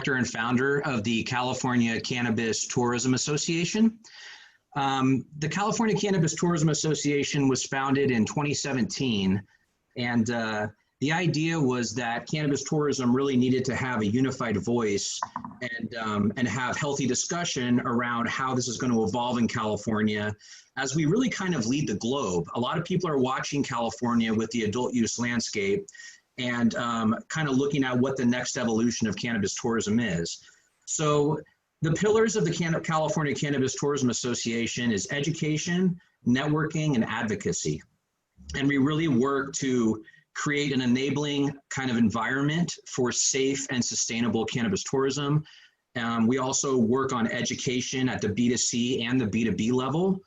director and founder of the California Cannabis Tourism Association. The California Cannabis Tourism Association was founded in 2017, and the idea was that cannabis tourism really needed to have a unified voice and have healthy discussion around how this is going to evolve in California as we really kind of lead the globe. A lot of people are watching California with the adult use landscape and kind of looking at what the next evolution of cannabis tourism is. So the pillars of the California Cannabis Tourism Association is education, networking, and advocacy. And we really work to create an enabling kind of environment for safe and sustainable cannabis tourism. We also work on education at the B2C and the B2B level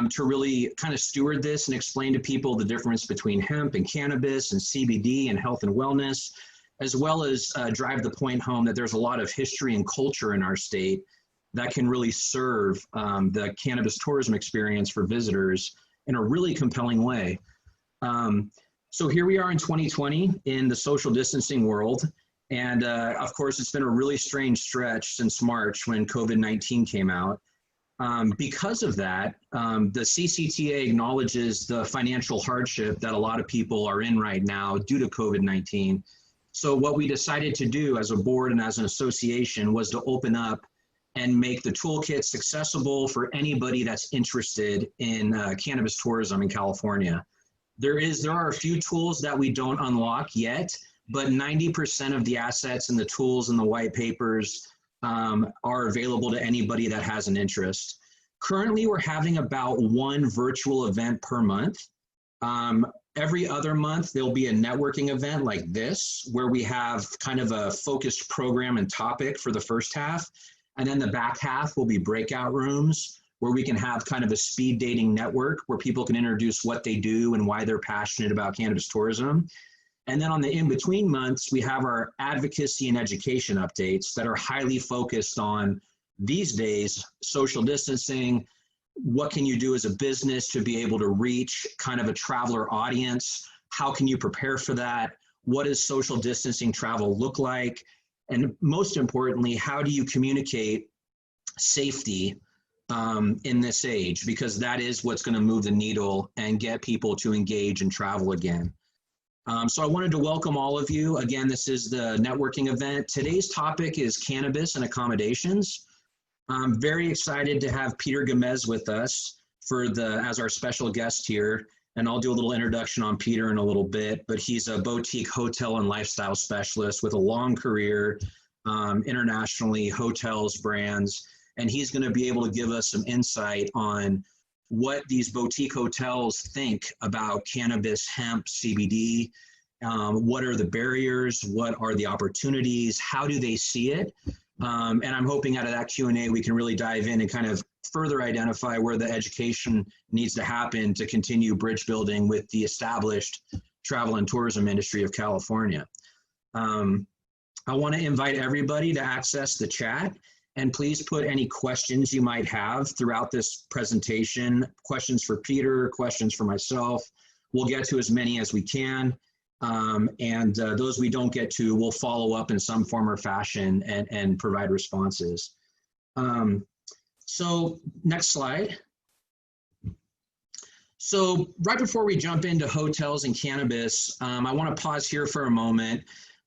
to really kind of steward this and explain to people the difference between hemp and cannabis and CBD and health and wellness, as well as drive the point home that there's a lot of history and culture in our state that can really serve the cannabis tourism experience for visitors in a really compelling way. So here we are in 2020 in the social distancing world. And of course, it's been a really strange stretch since March when COVID-19 came out. Because of that, the CCTA acknowledges the financial hardship that a lot of people are in right now due to COVID-19. So what we decided to do as a board and as an association was to open up and make the toolkits accessible for anybody that's interested in cannabis tourism in California. There are a few tools that we don't unlock yet, but 90% of the assets and the tools and the white papers are available to anybody that has an interest. Currently, we're having about one virtual event per month. Every other month, there'll be a networking event like this, where we have kind of a focused program and topic for the first half. And then the back half will be breakout rooms, where we can have kind of a speed dating network where people can introduce what they do and why they're passionate about cannabis tourism. And then on the in-between months, we have our advocacy and education updates that are highly focused on, these days, social distancing. What can you do as a business to be able to reach kind of a traveler audience? How can you prepare for that? What does social distancing travel look like? And most importantly, how do you communicate safety in this age? Because that is what's going to move the needle and get people to engage and travel again. So I wanted to welcome all of you. Again, this is the networking event. Today's topic is cannabis and accommodations. I'm very excited to have Peter Gomez with us as our special guest here. And I'll do a little introduction on Peter in a little bit, but he's a boutique hotel and lifestyle specialist with a long career internationally, hotels, brands, and he's going to be able to give us some insight on what these boutique hotels think about cannabis, hemp, CBD. What are the barriers? What are the opportunities? How do they see it? And I'm hoping out of that Q&A, we can really dive in and kind of further identify where the education needs to happen to continue bridge building with the established travel and tourism industry of California. I want to invite everybody to access the chat, and please put any questions you might have throughout this presentation, questions for Peter, questions for myself. We'll get to as many as we can. And those we don't get to, we'll follow up in some form or fashion and provide responses. So next slide. So right before we jump into hotels and cannabis, I want to pause here for a moment.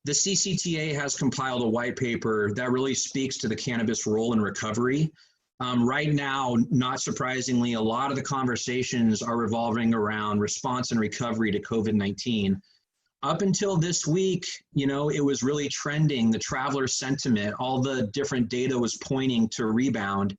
The CCTA has compiled a white paper that really speaks to the cannabis role in recovery. Right now, not surprisingly, a lot of the conversations are revolving around response and recovery to COVID-19. Up until this week, it was really trending, the traveler sentiment, all the different data was pointing to rebound.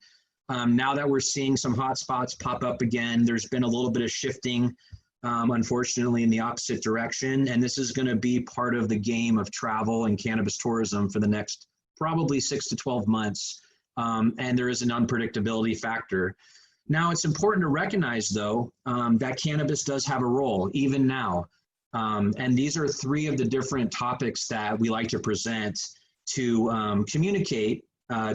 Now that we're seeing some hotspots pop up again, there's been a little bit of shifting, unfortunately, in the opposite direction. And this is going to be part of the game of travel and cannabis tourism for the next probably 6 to 12 months. And there is an unpredictability factor. Now, it's important to recognize, though, that cannabis does have a role, even now. And these are 3 of the different topics that we like to present to communicate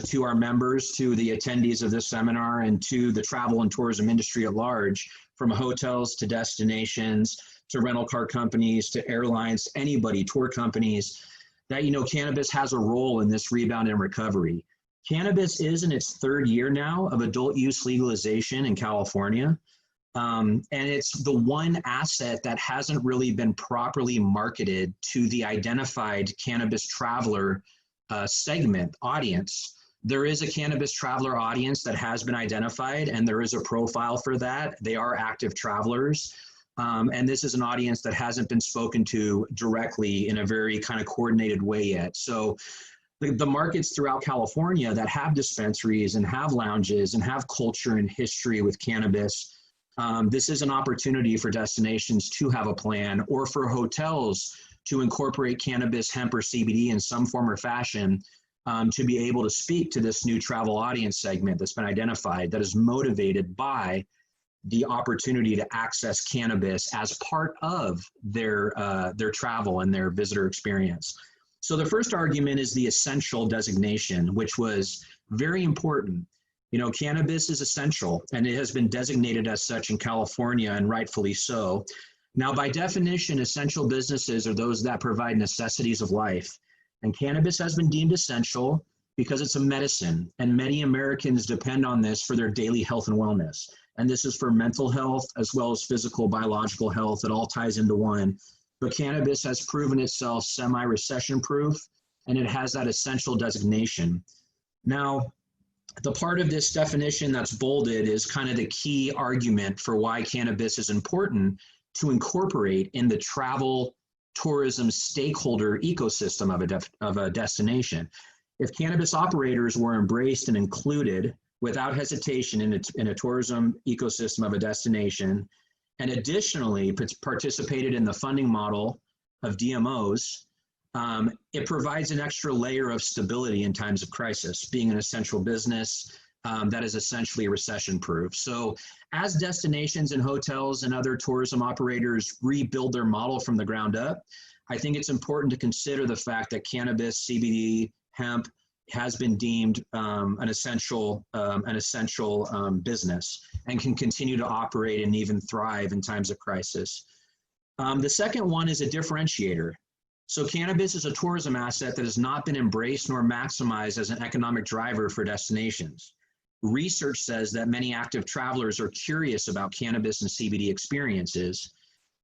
to our members, to the attendees of this seminar, and to the travel and tourism industry at large, from hotels to destinations, to rental car companies, to airlines, anybody, tour companies. that, cannabis has a role in this rebound and recovery. Cannabis is in its third year now of adult use legalization in California. And it's the one asset that hasn't really been properly marketed to the identified cannabis traveler segment audience. There is a cannabis traveler audience that has been identified, and there is a profile for that. They are active travelers. And this is an audience that hasn't been spoken to directly in a very kind of coordinated way yet. So the markets throughout California that have dispensaries and have lounges and have culture and history with cannabis, this is an opportunity for destinations to have a plan, or for hotels to incorporate cannabis, hemp, or CBD in some form or fashion, to be able to speak to this new travel audience segment that's been identified, that is motivated by the opportunity to access cannabis as part of their travel and their visitor experience. So the first argument is the essential designation, which was very important. Cannabis is essential, and it has been designated as such in California, and rightfully so. Now, by definition, essential businesses are those that provide necessities of life. And cannabis has been deemed essential because it's a medicine, and many Americans depend on this for their daily health and wellness. And this is for mental health as well as physical, biological health. It all ties into one. But cannabis has proven itself semi-recession proof, and it has that essential designation. Now, the part of this definition that's bolded is kind of the key argument for why cannabis is important to incorporate in the travel tourism stakeholder ecosystem of a destination. If cannabis operators were embraced and included without hesitation in a tourism ecosystem of a destination, and additionally participated in the funding model of DMOs, it provides an extra layer of stability in times of crisis, being an essential business that is essentially recession-proof. So as destinations and hotels and other tourism operators rebuild their model from the ground up, I think it's important to consider the fact that cannabis, CBD, hemp has been deemed an essential business and can continue to operate and even thrive in times of crisis. The second one is a differentiator. So cannabis is a tourism asset that has not been embraced nor maximized as an economic driver for destinations. Research says that many active travelers are curious about cannabis and CBD experiences.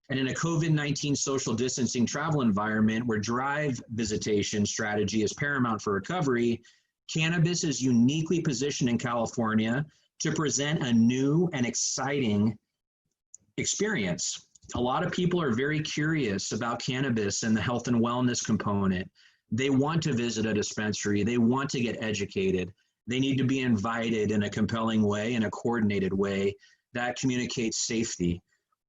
And in a COVID-19 social distancing travel environment where drive visitation strategy is paramount for recovery, cannabis is uniquely positioned in California to present a new and exciting experience. A lot of people are very curious about cannabis and the health and wellness component. They want to visit a dispensary. They want to get educated. They need to be invited in a compelling way, in a coordinated way that communicates safety.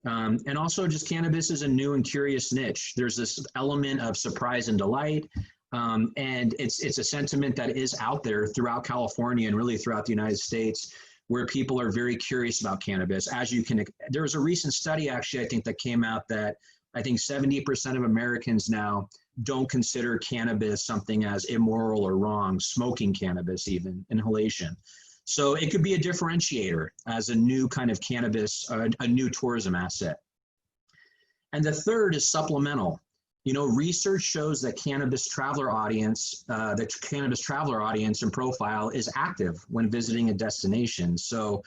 And also just cannabis is a new and curious niche. There's this element of surprise and delight. And it's a sentiment that is out there throughout California and really throughout the United States, where people are very curious about cannabis. There was a recent study actually, I think, that came out that I think 70% of Americans now don't consider cannabis something as immoral or wrong, smoking cannabis even, inhalation. So it could be a differentiator as a new kind of cannabis, a new tourism asset. And the third is supplemental. Research shows that cannabis traveler audience and profile is active when visiting a destination. So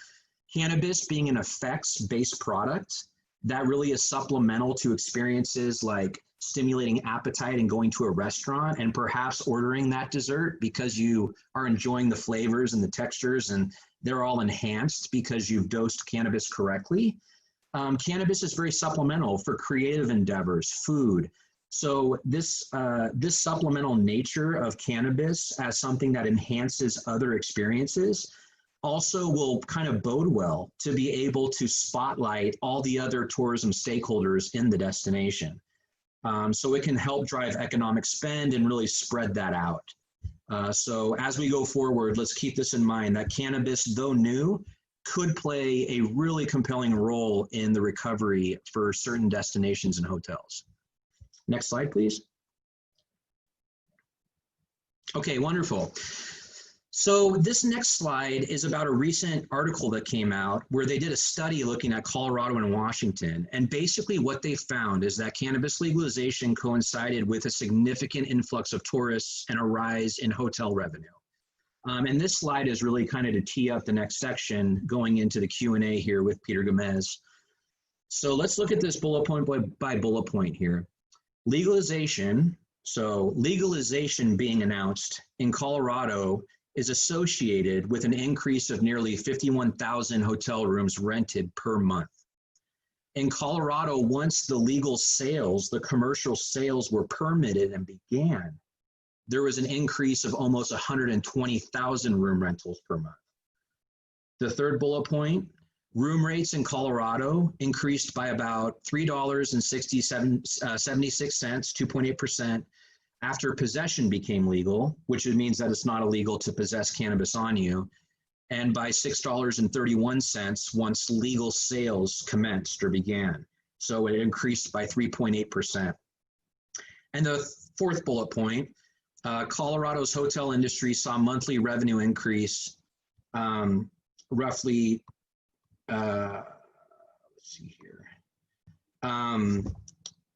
cannabis being an effects-based product that really is supplemental to experiences like stimulating appetite and going to a restaurant and perhaps ordering that dessert because you are enjoying the flavors and the textures and they're all enhanced because you've dosed cannabis correctly. Cannabis is very supplemental for creative endeavors, food. So this supplemental nature of cannabis as something that enhances other experiences also will kind of bode well to be able to spotlight all the other tourism stakeholders in the destination. So it can help drive economic spend and really spread that out. So as we go forward, let's keep this in mind that cannabis, though new, could play a really compelling role in the recovery for certain destinations and hotels. Next slide, please. Okay, wonderful. So this next slide is about a recent article that came out where they did a study looking at Colorado and Washington. And basically what they found is that cannabis legalization coincided with a significant influx of tourists and a rise in hotel revenue. And this slide is really kind of to tee up the next section going into the Q&A here with Peter Gomez. So let's look at this bullet point by bullet point here. Legalization, so legalization being announced in Colorado is associated with an increase of nearly 51,000 hotel rooms rented per month. In Colorado, once the legal sales, the commercial sales were permitted and began, there was an increase of almost 120,000 room rentals per month. The third bullet point, room rates in Colorado increased by about $3.76, 2.8%, after possession became legal, which means that it's not illegal to possess cannabis on you, and by $6.31 once legal sales commenced or began. So it increased by 3.8%. And the fourth bullet point, Colorado's hotel industry saw monthly revenue increase roughly, let's see here,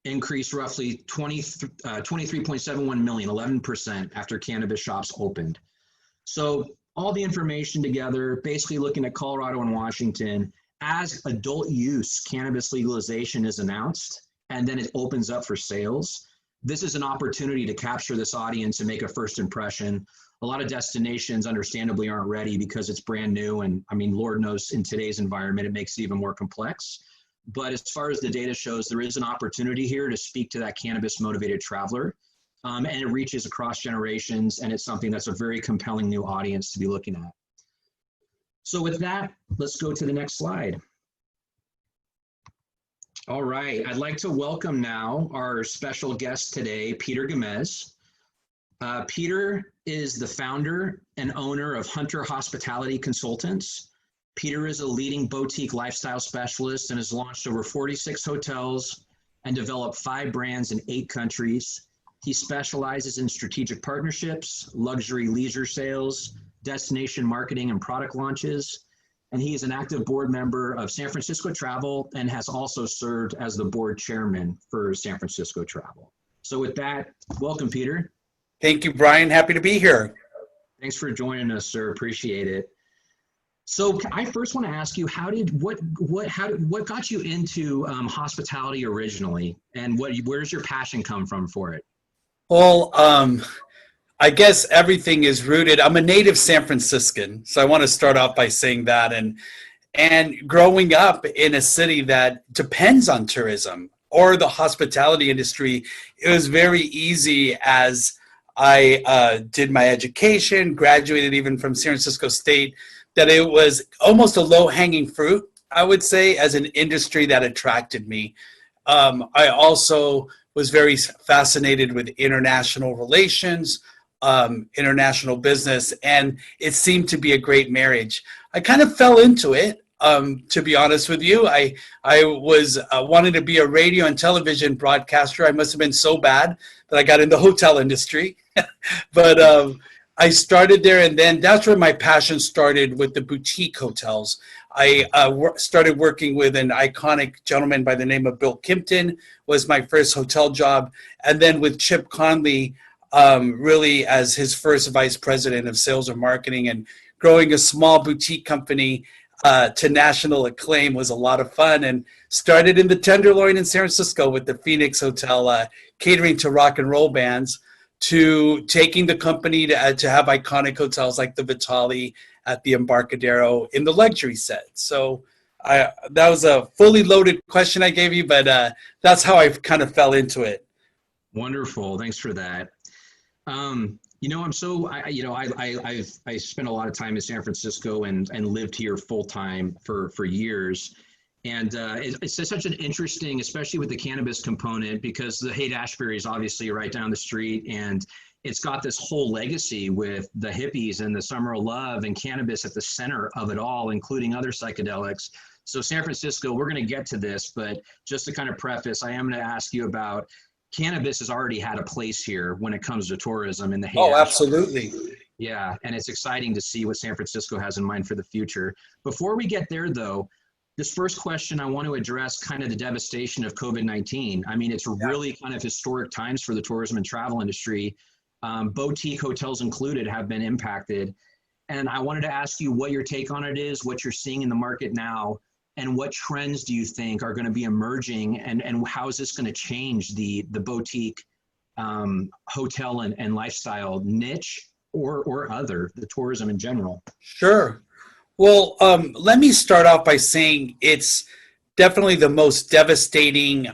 increased roughly 23.71 million, 11% after cannabis shops opened. So all the information together, basically looking at Colorado and Washington, as adult use cannabis legalization is announced, and then it opens up for sales, this is an opportunity to capture this audience and make a first impression. A lot of destinations understandably aren't ready because it's brand new. And I mean, Lord knows in today's environment, it makes it even more complex. But as far as the data shows, there is an opportunity here to speak to that cannabis motivated traveler. And it reaches across generations, and it's something that's a very compelling new audience to be looking at. So with that, let's go to the next slide. All right, I'd like to welcome now our special guest today, Peter Gomez. Peter is the founder and owner of Hunter Hospitality Consultants. Peter is a leading boutique lifestyle specialist and has launched over 46 hotels and developed 5 brands in 8 countries. He specializes in strategic partnerships, luxury leisure sales, destination marketing and product launches. And he is an active board member of San Francisco Travel and has also served as the board chairman for San Francisco Travel. So with that, welcome, Peter. Thank you, Brian. Happy to be here. Thanks for joining us, sir. Appreciate it. So I first want to ask you, what got you into hospitality originally, and where does your passion come from for it? Well, I guess everything is rooted. I'm a native San Franciscan, so I want to start off by saying that. And growing up in a city that depends on tourism or the hospitality industry, it was very easy as I did my education, graduated even from San Francisco State, that it was almost a low-hanging fruit, I would say, as an industry that attracted me. I also was very fascinated with international relations, international business, and it seemed to be a great marriage. I kind of fell into it, to be honest with you. I was wanting to be a radio and television broadcaster. I must have been so bad that I got in the hotel industry. But I started there, and then that's where my passion started with the boutique hotels. I started working with an iconic gentleman by the name of Bill Kimpton, was my first hotel job. And then with Chip Conley, really as his first vice president of sales and marketing, and growing a small boutique company to national acclaim was a lot of fun, and started in the Tenderloin in San Francisco with the Phoenix Hotel, catering to rock and roll bands, to taking the company to have iconic hotels like the Vitale at the Embarcadero in the luxury set. So that was a fully loaded question I gave you, but that's how I kind of fell into it. Wonderful. Thanks for that. You know, I spent a lot of time in San Francisco and lived here full time for years. And it's just such an interesting, especially with the cannabis component, because the Haight-Ashbury is obviously right down the street, and it's got this whole legacy with the hippies and the summer of love and cannabis at the center of it all, including other psychedelics. So San Francisco, we're going to get to this, but just to kind of preface, I am going to ask you about cannabis has already had a place here when it comes to tourism in the Haight-Ashbury. Oh, absolutely. Yeah, and it's exciting to see what San Francisco has in mind for the future. Before we get there, though, this first question, I want to address kind of the devastation of COVID-19. I mean, it's really kind of historic times for the tourism and travel industry. Boutique hotels included have been impacted. And I wanted to ask you what your take on it is, what you're seeing in the market now, and what trends do you think are going to be emerging, and how is this going to change the boutique hotel and lifestyle niche or other, the tourism in general? Sure. Well, let me start off by saying it's definitely the most devastating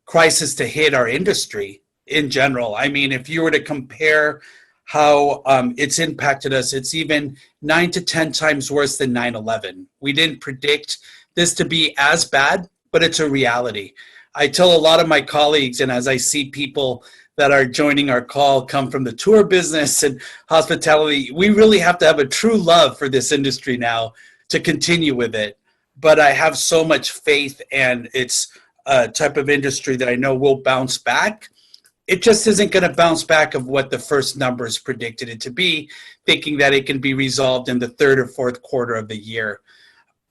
crisis to hit our industry in general. I mean, if you were to compare how it's impacted us, it's even 9 to 10 times worse than 9/11. We didn't predict this to be as bad, but it's a reality. I tell a lot of my colleagues, and as I see people that are joining our call come from the tour business and hospitality, we really have to have a true love for this industry now to continue with it. But I have so much faith, and it's a type of industry that I know will bounce back. It just isn't going to bounce back of what the first numbers predicted it to be, thinking that it can be resolved in the third or fourth quarter of the year.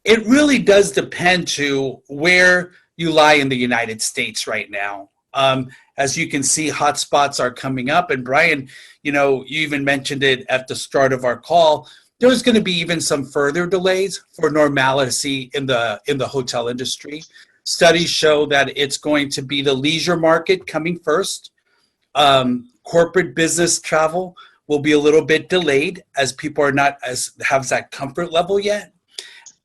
It really does depend to where you lie in the United States right now. As you can see, hotspots are coming up. And Brian, you even mentioned it at the start of our call. There's going to be even some further delays for normalcy in the hotel industry. Studies show that it's going to be the leisure market coming first. Corporate business travel will be a little bit delayed as people are not have that comfort level yet.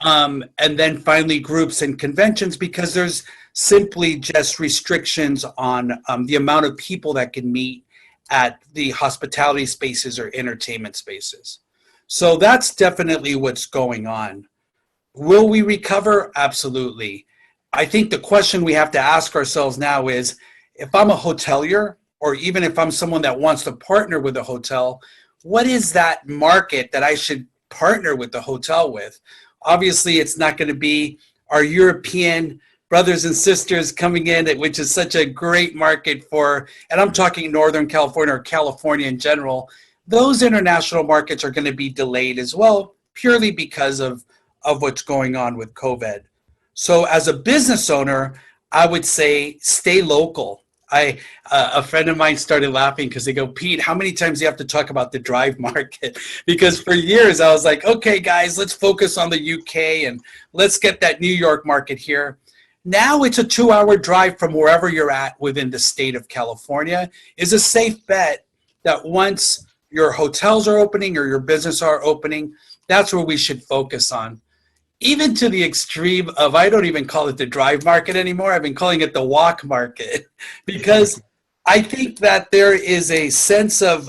And then finally groups and conventions, because there's simply just restrictions on the amount of people that can meet at the hospitality spaces or entertainment spaces. So that's definitely what's going on. Will we recover? Absolutely. I think the question we have to ask ourselves now is, if I'm a hotelier, or even if I'm someone that wants to partner with a hotel, what is that market that I should partner with the hotel with? Obviously, it's not going to be our European brothers and sisters coming in, which is such a great market for, and I'm talking Northern California or California in general. Those international markets are going to be delayed as well, purely because of what's going on with COVID. So as a business owner, I would say stay local. A friend of mine started laughing because they go, Pete, how many times do you have to talk about the drive market? Because for years I was like, okay, guys, let's focus on the UK and let's get that New York market here. Now it's a 2-hour drive from wherever you're at within the state of California. Is a safe bet that once your hotels are opening or your business are opening, that's where we should focus on. Even to the extreme of, I don't even call it the drive market anymore. I've been calling it the walk market, because I think that there is a sense of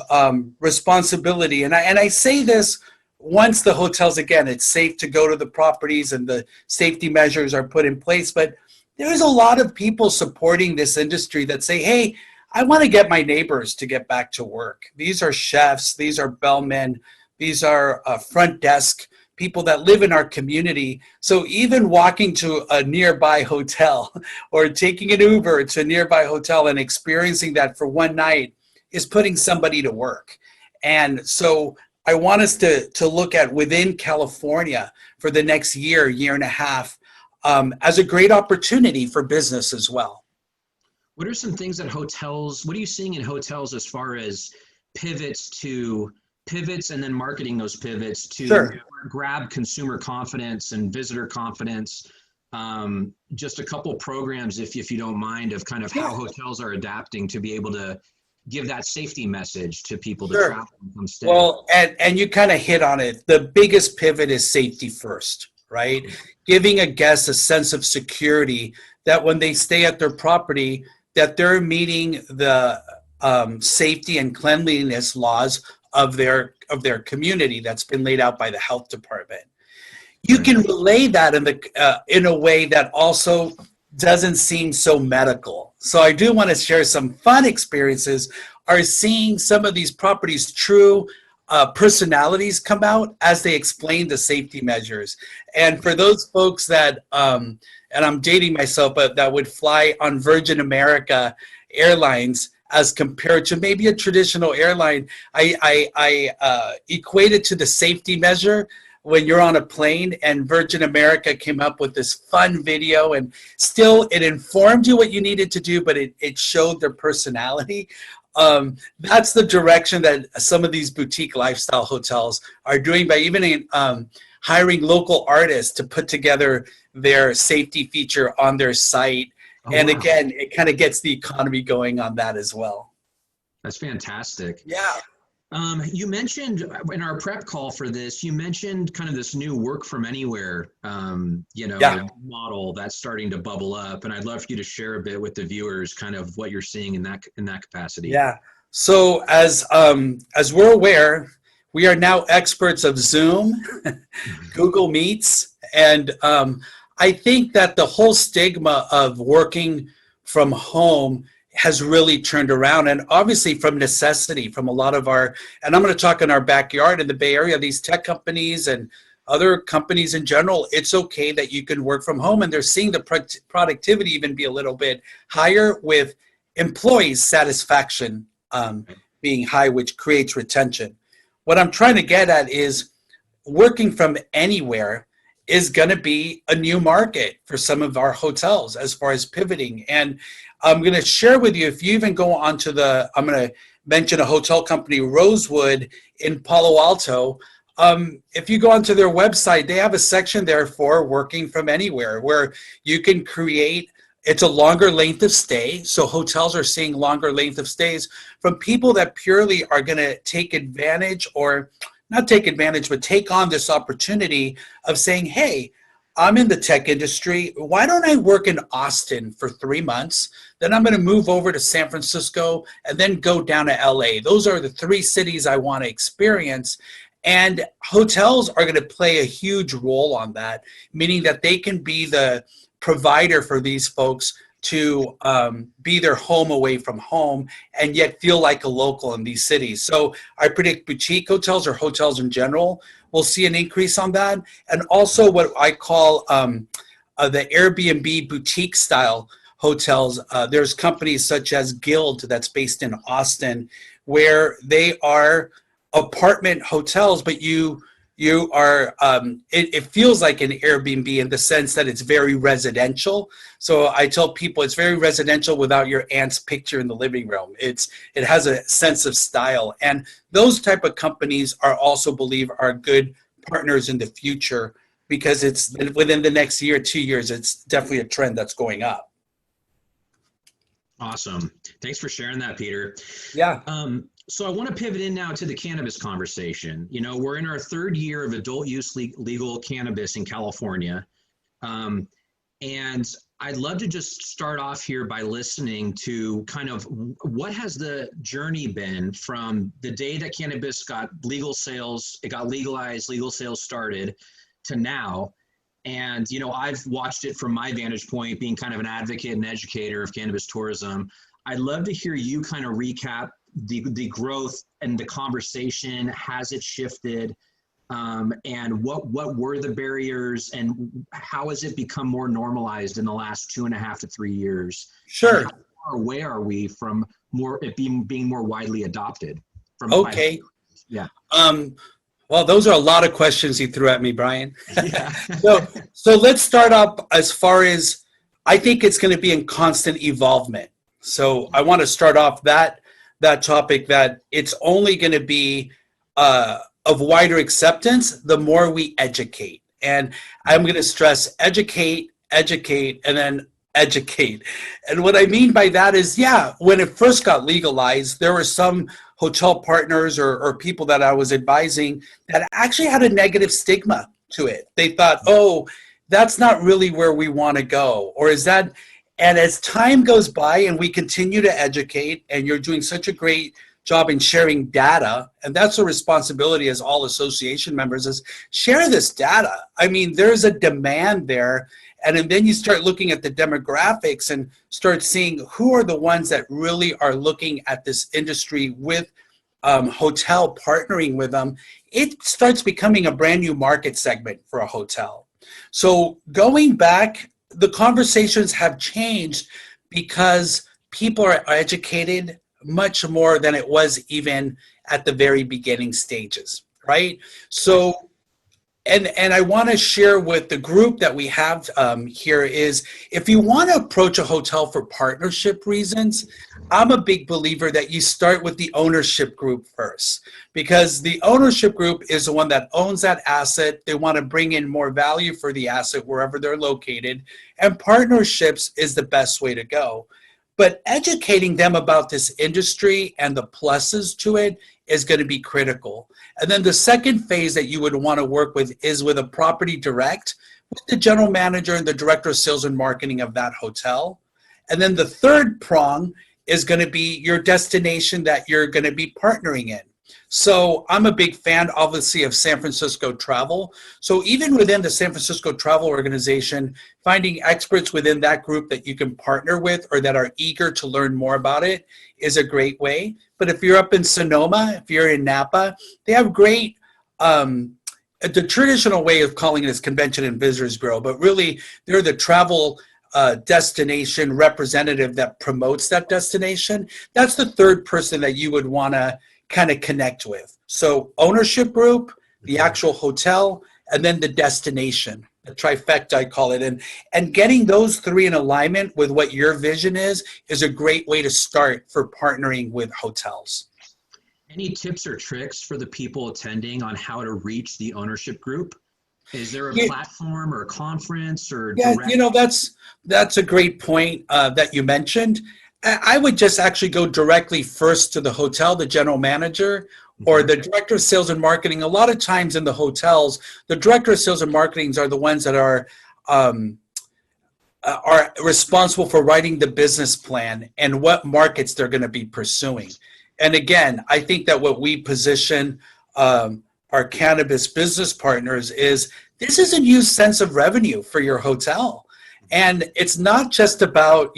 responsibility. And I say this once the hotels, again, it's safe to go to the properties and the safety measures are put in place. But there's a lot of people supporting this industry that say, hey, I want to get my neighbors to get back to work. These are chefs, these are bellmen, these are front desk people that live in our community. So even walking to a nearby hotel or taking an Uber to a nearby hotel and experiencing that for one night is putting somebody to work. And so I want us to look at within California for the next year, year and a half, as a great opportunity for business as well. What are some things that hotels, what are you seeing in hotels as far as pivots and then marketing those pivots to grab consumer confidence and visitor confidence? Just a couple programs, if you don't mind, of kind of how hotels are adapting to be able to give that safety message to people to travel and come stay. Well, and you kind of hit on it. The biggest pivot is safety first, right? Giving a guest a sense of security that when they stay at their property, that they're meeting the safety and cleanliness laws of their community that's been laid out by the health department. You can relay that in a way that also doesn't seem so medical. So I do want to share some fun experiences, are seeing some of these properties' true personalities come out as they explain the safety measures. And for those folks that, and I'm dating myself, but that would fly on Virgin America Airlines, as compared to maybe a traditional airline. I equate it to the safety measure when you're on a plane, and Virgin America came up with this fun video, and still it informed you what you needed to do, but it showed their personality. That's the direction that some of these boutique lifestyle hotels are doing by even hiring local artists to put together their safety feature on their site. Oh, And wow. again, it kind of gets the economy going on that as well. That's fantastic. Yeah. You mentioned in our prep call for this, you mentioned kind of this new work from anywhere, Yeah. model that's starting to bubble up. And I'd love for you to share a bit with the viewers, kind of what you're seeing in that capacity. Yeah. So as we're aware, we are now experts of Zoom, Google Meets, and I think that the whole stigma of working from home has really turned around, and obviously from necessity, from a lot of our, and I'm going to talk in our backyard in the Bay Area, these tech companies and other companies in general, it's okay that you can work from home, and they're seeing the productivity even be a little bit higher with employees' satisfaction being high, which creates retention. What I'm trying to get at is working from anywhere is going to be a new market for some of our hotels as far as pivoting. And I'm going to share with you, if you even go onto I'm going to mention a hotel company, Rosewood in Palo Alto. If you go onto their website, they have a section there for working from anywhere where you can create, it's a longer length of stay. So hotels are seeing longer length of stays from people that purely are going to take advantage, or not take advantage, but take on this opportunity of saying, hey, I'm in the tech industry. Why don't I work in Austin for 3 months? Then I'm going to move over to San Francisco and then go down to LA. Those are the 3 cities I want to experience. And hotels are going to play a huge role on that, meaning that they can be the provider for these folks to be their home away from home and yet feel like a local in these cities. So I predict boutique hotels, or hotels in general, will see an increase on that. And also what I call the Airbnb boutique style hotels. There's companies such as Guild that's based in Austin, where they are apartment hotels, but you are it feels like an Airbnb in the sense that it's very residential. So I tell people it's very residential without your aunt's picture in the living room. It has a sense of style, and those type of companies are also believe are good partners in the future, because it's within the next year, 2 years, it's definitely a trend that's going up. Awesome. Thanks for sharing that, Peter. Yeah. So I want to pivot in now to the cannabis conversation. We're in our 3rd year of adult use legal cannabis in California. And I'd love to just start off here by listening to kind of what has the journey been from the day that cannabis got legal sales, it got legalized, legal sales started, to now. And, I've watched it from my vantage point, being kind of an advocate and educator of cannabis tourism. I'd love to hear you kind of recap the growth and the conversation. Has it shifted? And what were the barriers, and how has it become more normalized in the last 2.5 to 3 years? Sure. How far away are we from it being more widely adopted? Okay. Yeah. Well, those are a lot of questions you threw at me, Brian. Yeah. So let's start up as far as, I think it's going to be in constant evolvement. So I want to start off that topic, that it's only going to be of wider acceptance the more we educate. And I'm going to stress educate, and then educate. And what I mean by that is, yeah, when it first got legalized, there were some hotel partners or people that I was advising that actually had a negative stigma to it. They thought, oh, that's not really where we want to go. Or is that, and as time goes by and we continue to educate, and you're doing such a great job in sharing data, and that's a responsibility as all association members, is share this data. I mean, there's a demand there. And then you start looking at the demographics and start seeing who are the ones that really are looking at this industry with hotel partnering with them. It starts becoming a brand new market segment for a hotel. So going back, the conversations have changed because people are educated. much more than it was even at the very beginning stages, right? So, and I want to share with the group that we have here is, if you want to approach a hotel for partnership reasons, I'm a big believer that you start with the ownership group first, because the ownership group is the one that owns that asset. They want to bring in more value for the asset wherever they're located, and partnerships is the best way to go. But educating them about this industry and the pluses to it is going to be critical. And then the second phase that you would want to work with is with a property direct, with the general manager and the director of sales and marketing of that hotel. And then the third prong is going to be your destination that you're going to be partnering in. So I'm a big fan, obviously, of San Francisco Travel. So even within the San Francisco Travel Organization, finding experts within that group that you can partner with or that are eager to learn more about it is a great way. But if you're up in Sonoma, if you're in Napa, they have great, the traditional way of calling it is Convention and Visitors Bureau, but really they're the travel destination representative that promotes that destination. That's the third person that you would want to kind of connect with. So ownership group, the actual hotel, and then the destination, the trifecta I call it. And getting those three in alignment with what your vision is a great way to start for partnering with hotels. Any tips or tricks for the people attending on how to reach the ownership group? Is there a platform or a conference or direct? That's a great point that you mentioned. I would just actually go directly first to the hotel, the general manager, or the director of sales and marketing. A lot of times in the hotels, the director of sales and marketing are the ones that are responsible for writing the business plan and what markets they're going to be pursuing. And again, I think that what we position our cannabis business partners is, this is a new sense of revenue for your hotel. And it's not just about,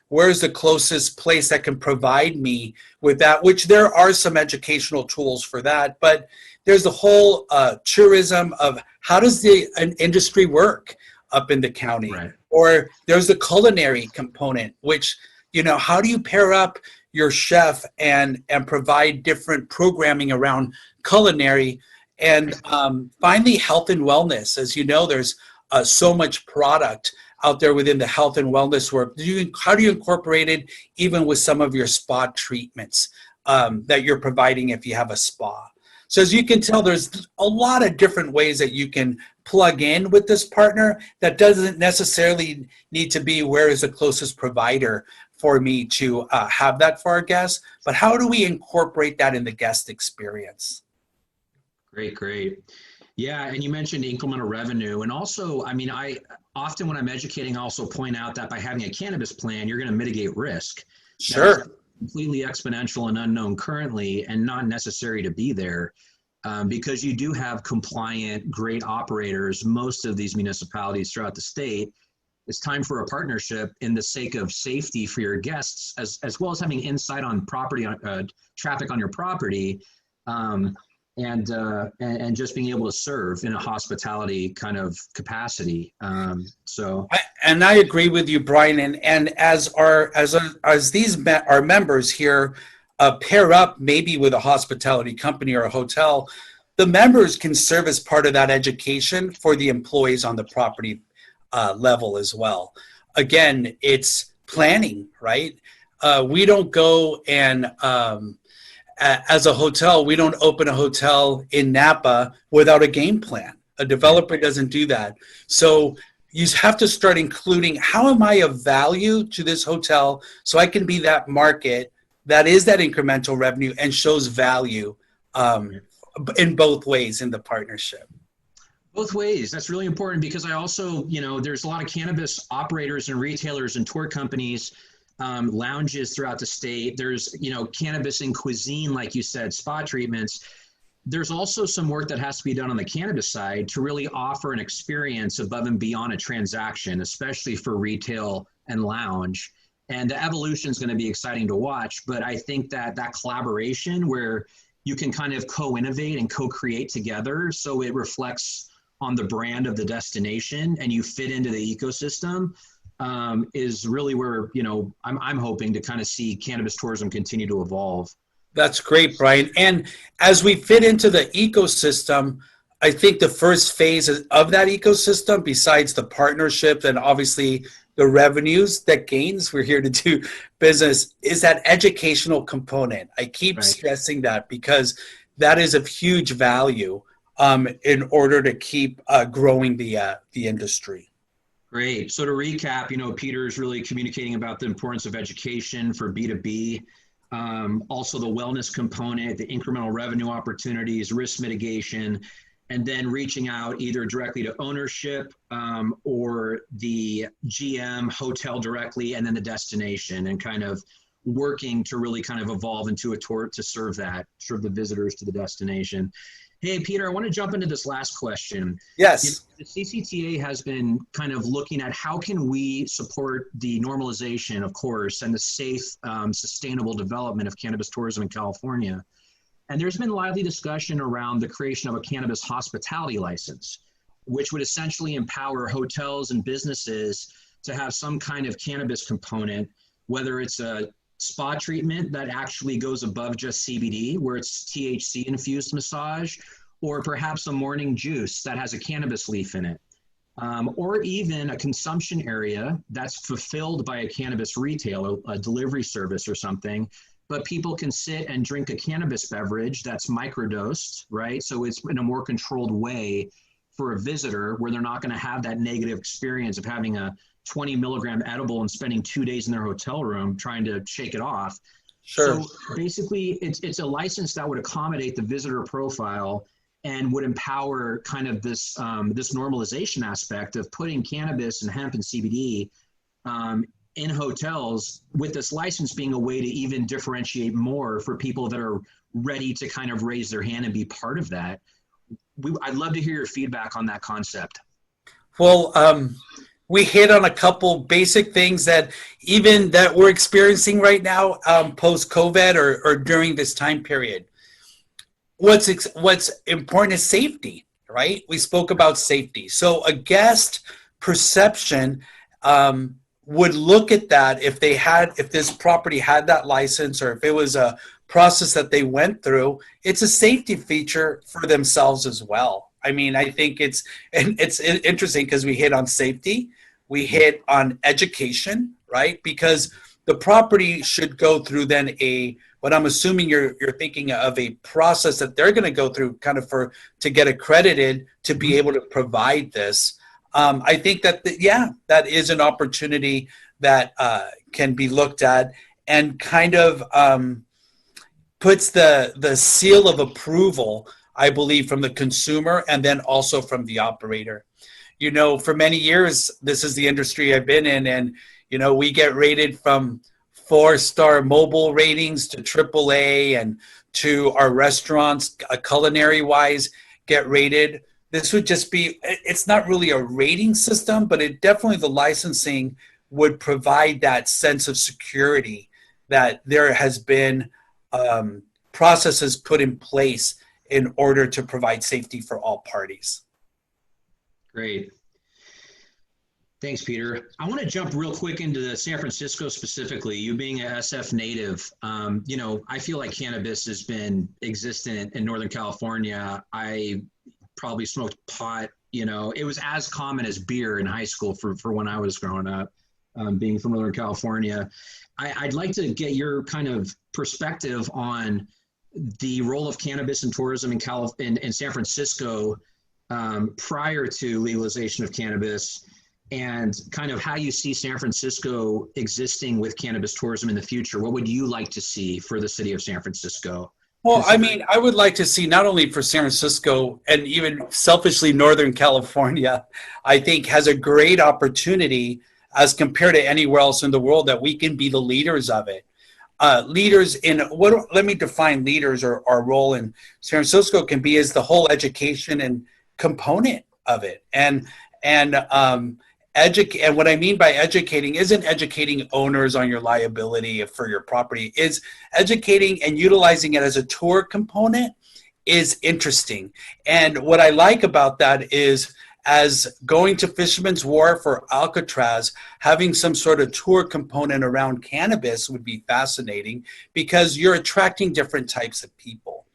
where's the closest place that can provide me with that, which there are some educational tools for that, but there's the whole tourism of how does an industry work up in the county, right? Or there's the culinary component, which, how do you pair up your chef and provide different programming around culinary? And finally, health and wellness. As you know, there's so much product out there within the health and wellness work. How do you incorporate it even with some of your spa treatments that you're providing if you have a spa? So as you can tell, there's a lot of different ways that you can plug in with this partner that doesn't necessarily need to be where is the closest provider for me to have that for our guests, but how do we incorporate that in the guest experience? Great. Yeah, and you mentioned incremental revenue. And also, I often when I'm educating, I also point out that by having a cannabis plan, you're going to mitigate risk. Sure. That's completely exponential and unknown currently, and not necessary to be there, because you do have compliant, great operators, most of these municipalities throughout the state. It's time for a partnership in the sake of safety for your guests, as well as having insight on property, traffic on your property. And just being able to serve in a hospitality kind of capacity. And I agree with you, Brian. And as these our members here pair up maybe with a hospitality company or a hotel, the members can serve as part of that education for the employees on the property level as well. Again, it's planning, right? We don't go and as a hotel, we don't open a hotel in Napa without a game plan. A developer doesn't do that. So you have to start including, how am I of value to this hotel so I can be that market that is that incremental revenue and shows value in both ways in the partnership. Both ways. That's really important, because I also, there's a lot of cannabis operators and retailers and tour companies, lounges throughout the state. There's, cannabis and cuisine, like you said, spa treatments. There's also some work that has to be done on the cannabis side to really offer an experience above and beyond a transaction, especially for retail and lounge. And the evolution is going to be exciting to watch. But I think that collaboration where you can kind of co-innovate and co-create together, so it reflects on the brand of the destination and you fit into the ecosystem, is really where, I'm hoping to kind of see cannabis tourism continue to evolve. That's great, Brian. And as we fit into the ecosystem, I think the first phase of that ecosystem, besides the partnership and obviously the revenues that gains, we're here to do business, is that educational component. I keep stressing that because that is of huge value in order to keep growing the industry. Great. So to recap, Peter is really communicating about the importance of education for B2B. Also the wellness component, the incremental revenue opportunities, risk mitigation, and then reaching out either directly to ownership or the GM hotel directly, and then the destination, and kind of working to really kind of evolve into a tour to serve the visitors to the destination. Hey, Peter, I want to jump into this last question. Yes. The CCTA has been kind of looking at how can we support the normalization, of course, and the safe, sustainable development of cannabis tourism in California. And there's been lively discussion around the creation of a cannabis hospitality license, which would essentially empower hotels and businesses to have some kind of cannabis component, whether it's a spa treatment that actually goes above just CBD, where it's THC infused massage, or perhaps a morning juice that has a cannabis leaf in it, or even a consumption area that's fulfilled by a cannabis retailer, a delivery service or something, but people can sit and drink a cannabis beverage that's microdosed, right? So it's in a more controlled way for a visitor, where they're not going to have that negative experience of having a 20 milligram edible and spending 2 days in their hotel room trying to shake it off. Sure. So basically it's a license that would accommodate the visitor profile and would empower kind of this this normalization aspect of putting cannabis and hemp and CBD in hotels, with this license being a way to even differentiate more for people that are ready to kind of raise their hand and be part of that. I'd love to hear your feedback on that concept. Well, we hit on a couple basic things that we're experiencing right now, post-COVID or during this time period. What's important is safety, right? We spoke about safety. So a guest perception would look at that if this property had that license, or if it was a process that they went through. It's a safety feature for themselves as well. I mean, I think it's interesting because we hit on safety, we hit on education, right? Because the property should go through then what I'm assuming you're thinking of, a process that they're going to go through kind of to get accredited to be able to provide this. I think that that is an opportunity that can be looked at, and kind of puts the seal of approval, I believe, from the consumer and then also from the operator. For many years, this is the industry I've been in, and we get rated from 4-star mobile ratings to AAA, and to our restaurants, culinary wise, get rated. This would just be, it's not really a rating system, but it definitely, the licensing would provide that sense of security that there has been processes put in place in order to provide safety for all parties. Great. Thanks, Peter. I want to jump real quick into San Francisco specifically. You being a SF native, I feel like cannabis has been existent in Northern California. I probably smoked pot, it was as common as beer in high school for when I was growing up, being from Northern California. I'd like to get your kind of perspective on the role of cannabis and tourism in San Francisco prior to legalization of cannabis, and kind of how you see San Francisco existing with cannabis tourism in the future. What would you like to see for the city of San Francisco? Well, I mean, I would like to see, not only for San Francisco, and even selfishly Northern California, I think has a great opportunity as compared to anywhere else in the world, that we can be the leaders of it. Leaders in let me define leaders, or our role in San Francisco can be as the whole education and component of it. And what I mean by educating isn't educating owners on your liability for your property. Is educating and utilizing it as a tour component is interesting. And what I like about that is, as going to Fisherman's Wharf or Alcatraz, having some sort of tour component around cannabis would be fascinating because you're attracting different types of people.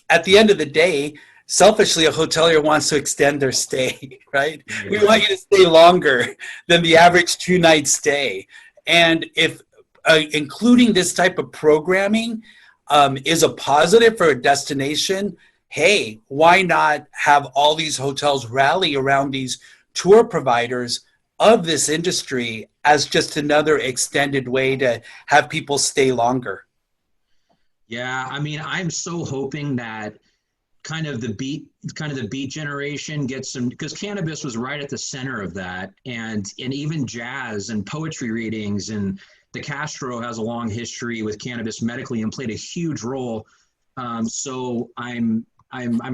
At the end of the day, selfishly, a hotelier wants to extend their stay, right? We want you to stay longer than the average 2-night stay. And if including this type of programming is a positive for a destination, hey, why not have all these hotels rally around these tour providers of this industry as just another extended way to have people stay longer? Yeah, I mean, I'm so hoping that kind of the beat generation gets some, because cannabis was right at the center of that, and even jazz and poetry readings, and the Castro has a long history with cannabis medically and played a huge role. So I'm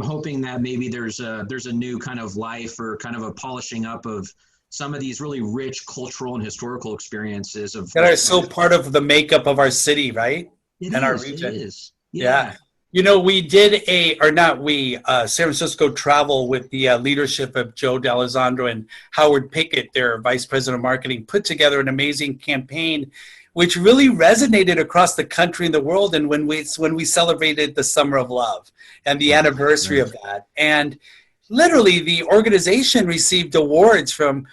hoping that maybe there's a new kind of life or kind of a polishing up of some of these really rich cultural and historical experiences that are so part of the makeup of our city, right? Our region. It is. Yeah. You know, we did San Francisco travel with the leadership of Joe D'Alessandro and Howard Pickett, their vice president of marketing, put together an amazing campaign which really resonated across the country and the world. And when we celebrated the Summer of Love and the anniversary of that, and literally the organization received awards from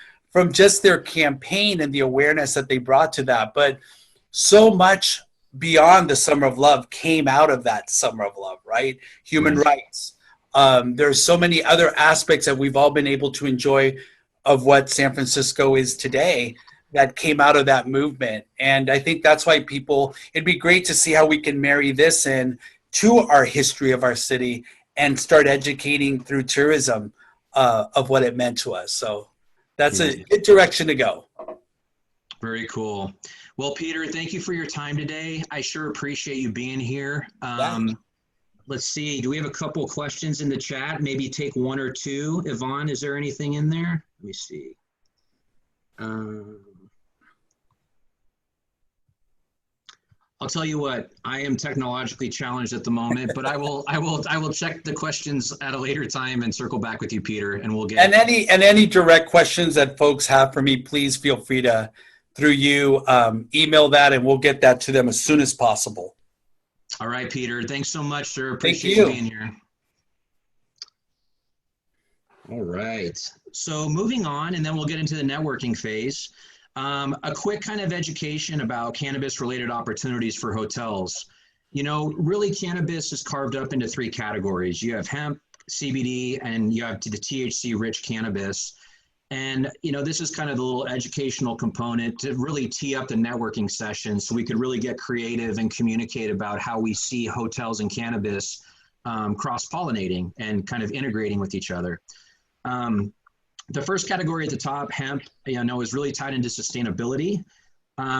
just their campaign and the awareness that they brought to that. But so much beyond the Summer of Love came out of that Summer of Love, right? Human rights. There's so many other aspects that we've all been able to enjoy of what San Francisco is today that came out of that movement. And I think that's why it'd be great to see how we can marry this in to our history of our city and start educating through tourism of what it meant to us. So that's a good direction to go. Very cool. Well, Peter, thank you for your time today. I sure appreciate you being here. Let's see. Do we have a couple questions in the chat? Maybe take one or two. Yvonne, is there anything in there? Let me see. I'll tell you what, I am technologically challenged at the moment, but I will check the questions at a later time and circle back with you, Peter, and we'll get. And any direct questions that folks have for me, please feel free to, through you, email that, and we'll get that to them as soon as possible. All right, Peter. Thanks so much, sir. Appreciate you being here. All right. So moving on, and then we'll get into the networking phase. A quick kind of education about cannabis-related opportunities for hotels. You know, really cannabis is carved up into three categories. You have hemp, CBD, and you have the THC-rich cannabis. And, you know, this is kind of the little educational component to really tee up the networking session so we could really get creative and communicate about how we see hotels and cannabis cross-pollinating and kind of integrating with each other. The first category at the top, hemp, you know, is really tied into sustainability.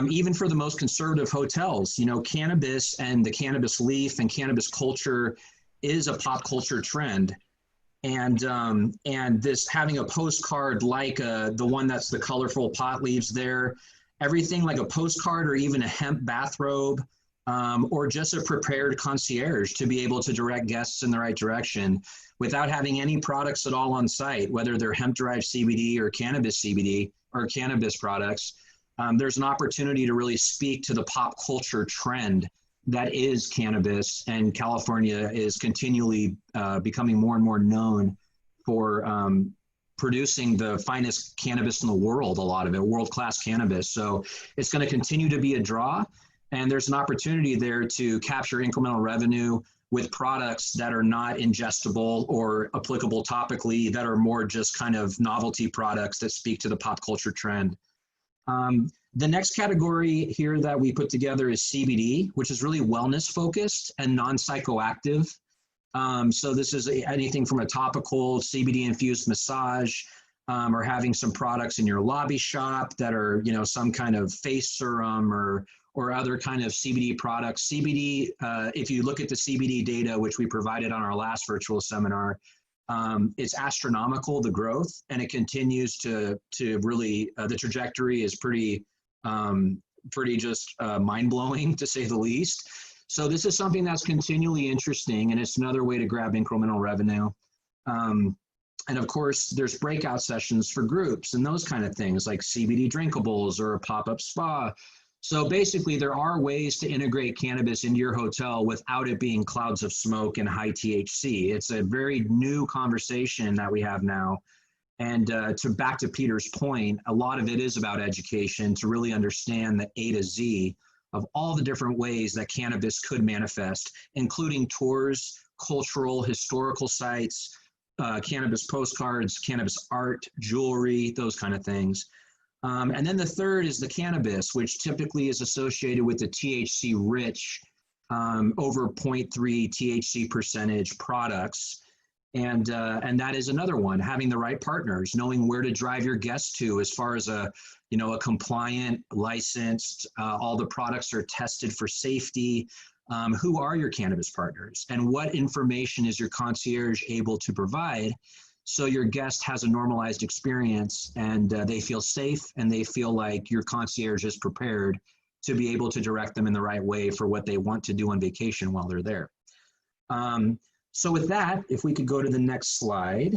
Even for the most conservative hotels, you know, cannabis and the cannabis leaf and cannabis culture is a pop culture trend. And this having a postcard like the one that's the colorful pot leaves there, everything like a postcard or even a hemp bathrobe, or just a prepared concierge to be able to direct guests in the right direction without having any products at all on site, whether they're hemp-derived CBD or cannabis CBD or cannabis products. There's an opportunity to really speak to the pop culture trend that is cannabis, and California is continually becoming more and more known for producing the finest cannabis in the world, a lot of it, world-class cannabis. So it's going to continue to be a draw, and there's an opportunity there to capture incremental revenue with products that are not ingestible or applicable topically, that are more just kind of novelty products that speak to the pop culture trend. The next category here that we put together is CBD, which is really wellness focused and non-psychoactive. So this is anything from a topical CBD infused massage, or having some products in your lobby shop that are, you know, some kind of face serum or other kind of CBD products. CBD, if you look at the CBD data, which we provided on our last virtual seminar, it's astronomical, the growth, and it continues to really, the trajectory is pretty just mind-blowing, to say the least. So this is something that's continually interesting, and it's another way to grab incremental revenue. And of course, there's breakout sessions for groups and those kind of things like CBD drinkables or a pop-up spa. So basically, there are ways to integrate cannabis into your hotel without it being clouds of smoke and high THC. It's a very new conversation that we have now. And back to Peter's point, a lot of it is about education to really understand the A to Z of all the different ways that cannabis could manifest, including tours, cultural, historical sites, cannabis postcards, cannabis art, jewelry, those kind of things. And then the third is the cannabis, which typically is associated with the THC-rich, over 0.3 THC percentage products. And that is another one, having the right partners, knowing where to drive your guests to as far as a compliant, licensed, all the products are tested for safety. Who are your cannabis partners and what information is your concierge able to provide so your guest has a normalized experience and they feel safe and they feel like your concierge is prepared to be able to direct them in the right way for what they want to do on vacation while they're there. So with that, if we could go to the next slide,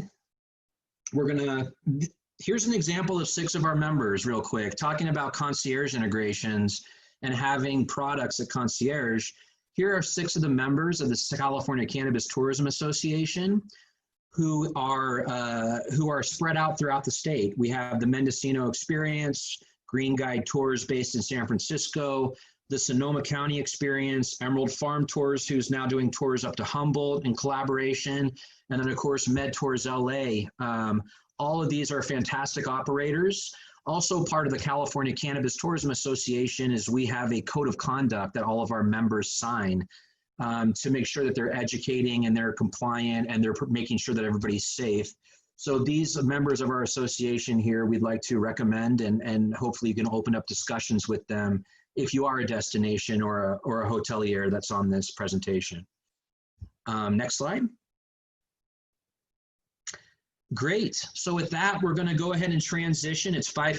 here's an example of 6 of our members real quick, talking about concierge integrations and having products at concierge. Here are 6 of the members of the California Cannabis Tourism Association who are spread out throughout the state. We have the Mendocino Experience, Green Guide Tours based in San Francisco, the Sonoma County Experience, Emerald Farm Tours, who's now doing tours up to Humboldt in collaboration, and then of course Med Tours LA. All of these are fantastic operators. Also part of the California Cannabis Tourism Association is we have a code of conduct that all of our members sign to make sure that they're educating and they're compliant and they're making sure that everybody's safe. So these members of our association here, we'd like to recommend and hopefully you can open up discussions with them if you are a destination or a hotelier that's on this presentation. Next slide. Great. So with that, we're going to go ahead and transition. It's 5